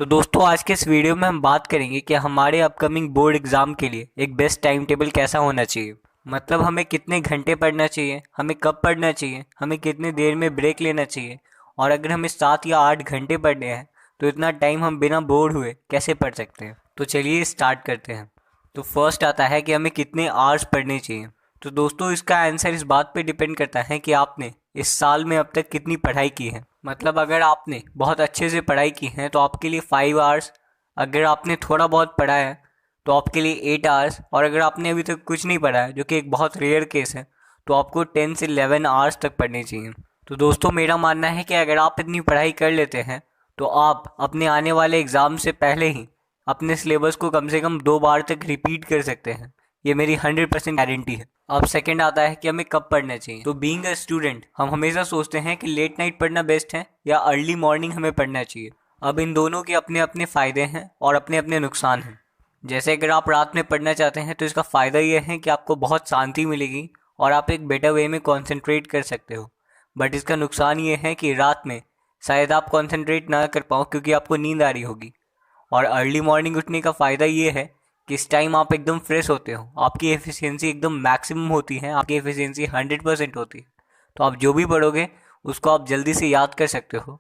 तो दोस्तों आज के इस वीडियो में हम बात करेंगे कि हमारे अपकमिंग बोर्ड एग्ज़ाम के लिए एक बेस्ट टाइम टेबल कैसा होना चाहिए। मतलब हमें कितने घंटे पढ़ना चाहिए, हमें कब पढ़ना चाहिए, हमें कितने देर में ब्रेक लेना चाहिए, और अगर हमें 7 या 8 घंटे पढ़ने हैं तो इतना टाइम हम बिना बोर हुए कैसे पढ़ सकते हैं। तो चलिए स्टार्ट करते हैं। तो फर्स्ट आता है कि हमें कितने आवर्स पढ़ने चाहिए। तो दोस्तों इसका आंसर इस बात पे डिपेंड करता है कि आपने इस साल में अब तक कितनी पढ़ाई की है। मतलब अगर आपने बहुत अच्छे से पढ़ाई की है तो आपके लिए 5 आवर्स, अगर आपने थोड़ा बहुत पढ़ा है तो आपके लिए 8 आवर्स, और अगर आपने अभी तक कुछ नहीं पढ़ा है जो कि एक बहुत रेयर केस है तो आपको 10 से 11 आवर्स तक पढ़ने चाहिए। तो दोस्तों मेरा मानना है कि अगर आप इतनी पढ़ाई कर लेते हैं तो आप अपने आने वाले एग्ज़ाम से पहले ही अपने सिलेबस को कम से कम 2 बार तक रिपीट कर सकते हैं। ये मेरी 100% गारंटी है। अब सेकंड आता है कि हमें कब पढ़ना चाहिए। तो बीइंग अ स्टूडेंट हम हमेशा सोचते हैं कि लेट नाइट पढ़ना बेस्ट है या अर्ली मॉर्निंग हमें पढ़ना चाहिए। अब इन दोनों के अपने अपने फ़ायदे हैं और अपने अपने नुकसान हैं। जैसे अगर आप रात में पढ़ना चाहते हैं तो इसका फ़ायदा ये है कि आपको बहुत शांति मिलेगी और आप एक बेटर वे में कॉन्सेंट्रेट कर सकते हो। बट इसका नुकसान ये है कि रात में शायद आप कॉन्सेंट्रेट ना कर पाओ क्योंकि आपको नींद आ रही होगी। और अर्ली मॉर्निंग उठने का फ़ायदा ये है कि इस टाइम आप एकदम फ्रेश होते हो, आपकी एफिशिएंसी एकदम मैक्सिमम होती है, आपकी एफिशिएंसी 100% होती है। तो आप जो भी पढ़ोगे उसको आप जल्दी से याद कर सकते हो।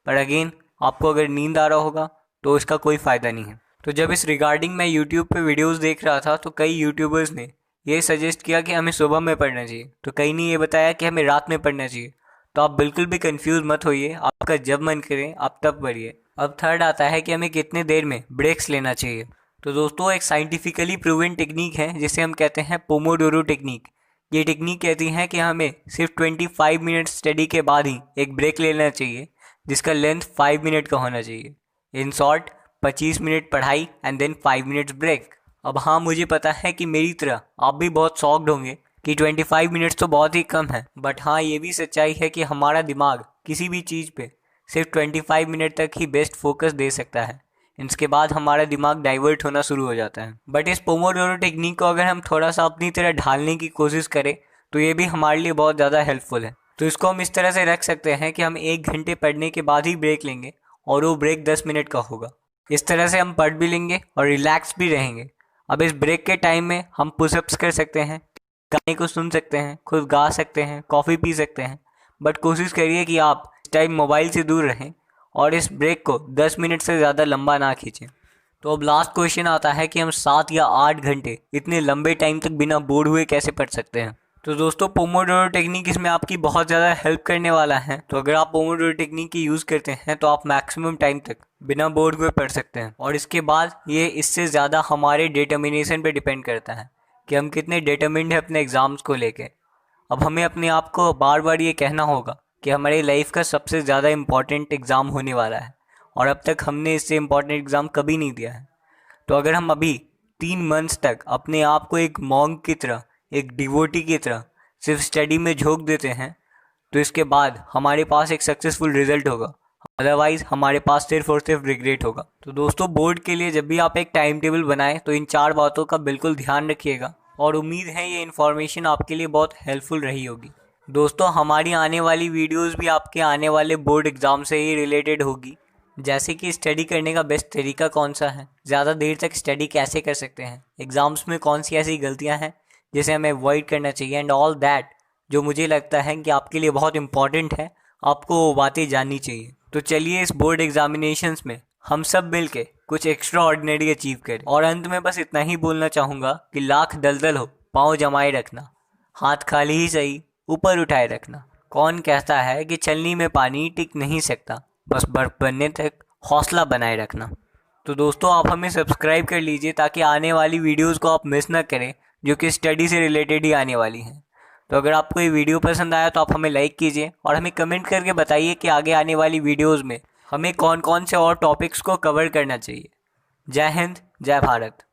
पर अगेन आपको अगर नींद आ रहा होगा तो इसका कोई फ़ायदा नहीं है। तो जब इस रिगार्डिंग मैं यूट्यूब पे वीडियोस देख रहा था तो कई यूट्यूबर्स ने ये सजेस्ट किया कि हमें सुबह में पढ़ना चाहिए, तो कई ने ये बताया कि हमें रात में पढ़ना चाहिए। तो आप बिल्कुल भी कंफ्यूज मत होइए, आपका जब मन करे आप तब पढ़िए। अब थर्ड आता है कि हमें कितने देर में ब्रेक्स लेना चाहिए। तो दोस्तों एक साइंटिफिकली प्रूवन टेक्निक है जिसे हम कहते हैं पोमोडोरो टेक्निक। ये टेक्निक कहती है कि हमें सिर्फ 25 मिनट स्टडी के बाद ही एक ब्रेक लेना चाहिए जिसका लेंथ 5 मिनट का होना चाहिए। इन शॉर्ट 25 मिनट पढ़ाई एंड देन 5 मिनट्स ब्रेक। अब हाँ, मुझे पता है कि मेरी तरह आप भी बहुत शॉक्ड होंगे कि 25 मिनट्स तो बहुत ही कम है। बट हाँ, ये भी सच्चाई है कि हमारा दिमाग किसी भी चीज़ पे सिर्फ 25 मिनट तक ही बेस्ट फोकस दे सकता है। इसके बाद हमारा दिमाग डाइवर्ट होना शुरू हो जाता है। बट इस पोमोडोरो टेक्निक को अगर हम थोड़ा सा अपनी तरह ढालने की कोशिश करें तो ये भी हमारे लिए बहुत ज़्यादा हेल्पफुल है। तो इसको हम इस तरह से रख सकते हैं कि हम 1 घंटे पढ़ने के बाद ही ब्रेक लेंगे और वो ब्रेक 10 मिनट का होगा। इस तरह से हम पढ़ भी लेंगे और रिलैक्स भी रहेंगे। अब इस ब्रेक के टाइम में हम पुशअप्स कर सकते हैं, गाने को सुन सकते हैं, खुद गा सकते हैं, कॉफ़ी पी सकते हैं। बट कोशिश करिए कि आप इस टाइम मोबाइल से दूर रहें और इस ब्रेक को 10 मिनट से ज़्यादा लंबा ना खींचें। तो अब लास्ट क्वेश्चन आता है कि हम 7 या 8 घंटे इतने लंबे टाइम तक बिना बोर हुए कैसे पढ़ सकते हैं। तो दोस्तों पोमोडोरो टेक्निक इसमें आपकी बहुत ज़्यादा हेल्प करने वाला है। तो अगर आप पोमोडोरो टेक्निक की यूज़ करते हैं तो आप मैक्सिमम टाइम तक बिना बोर हुए पढ़ सकते हैं। और इसके बाद ये इससे ज़्यादा हमारे डिटर्मिनेशन पे डिपेंड करता है कि हम कितने डिटर्मिन्ड हैं अपने एग्ज़ाम्स को लेके। अब हमें अपने आप को बार बार ये कहना होगा कि हमारी लाइफ का सबसे ज़्यादा इम्पॉर्टेंट एग्ज़ाम होने वाला है और अब तक हमने इससे इम्पॉर्टेंट एग्ज़ाम कभी नहीं दिया है। तो अगर हम अभी 3 मंथ्स तक अपने आप को एक मॉन्क की तरह, एक डिवोटी की तरह सिर्फ स्टडी में झोंक देते हैं तो इसके बाद हमारे पास एक सक्सेसफुल रिजल्ट होगा। अदरवाइज़ हमारे पास सिर्फ और सिर्फ रिग्रेट होगा। तो दोस्तों बोर्ड के लिए जब भी आप एक टाइम टेबल बनाएं तो इन 4 बातों का बिल्कुल ध्यान रखिएगा और उम्मीद है ये इन्फॉर्मेशन आपके लिए बहुत हेल्पफुल रही होगी। दोस्तों हमारी आने वाली वीडियोस भी आपके आने वाले बोर्ड एग्ज़ाम से ही रिलेटेड होगी, जैसे कि स्टडी करने का बेस्ट तरीका कौन सा है, ज़्यादा देर तक स्टडी कैसे कर सकते हैं, एग्ज़ाम्स में कौन सी ऐसी गलतियां हैं जिसे हमें अवॉइड करना चाहिए, एंड ऑल दैट जो मुझे लगता है कि आपके लिए बहुत इंपॉर्टेंट है, आपको वो बातें जाननी चाहिए। तो चलिए इस बोर्ड एग्जामिनेशंस में हम सब मिल के कुछ एक्स्ट्रा ऑर्डिनरी अचीव करें। और अंत में बस इतना ही बोलना चाहूँगा कि लाख दलदल हो पाँव जमाए रखना, हाथ खाली ही सही ऊपर उठाए रखना। कौन कहता है कि छलनी में पानी टिक नहीं सकता, बस बर्फ बनने तक हौसला बनाए रखना। तो दोस्तों आप हमें सब्सक्राइब कर लीजिए ताकि आने वाली वीडियोस को आप मिस ना करें जो कि स्टडी से रिलेटेड ही आने वाली हैं। तो अगर आपको ये वीडियो पसंद आया तो आप हमें लाइक कीजिए और हमें कमेंट करके बताइए कि आगे आने वाली वीडियोज़ में हमें कौन कौन से और टॉपिक्स को कवर करना चाहिए। जय हिंद, जय भारत।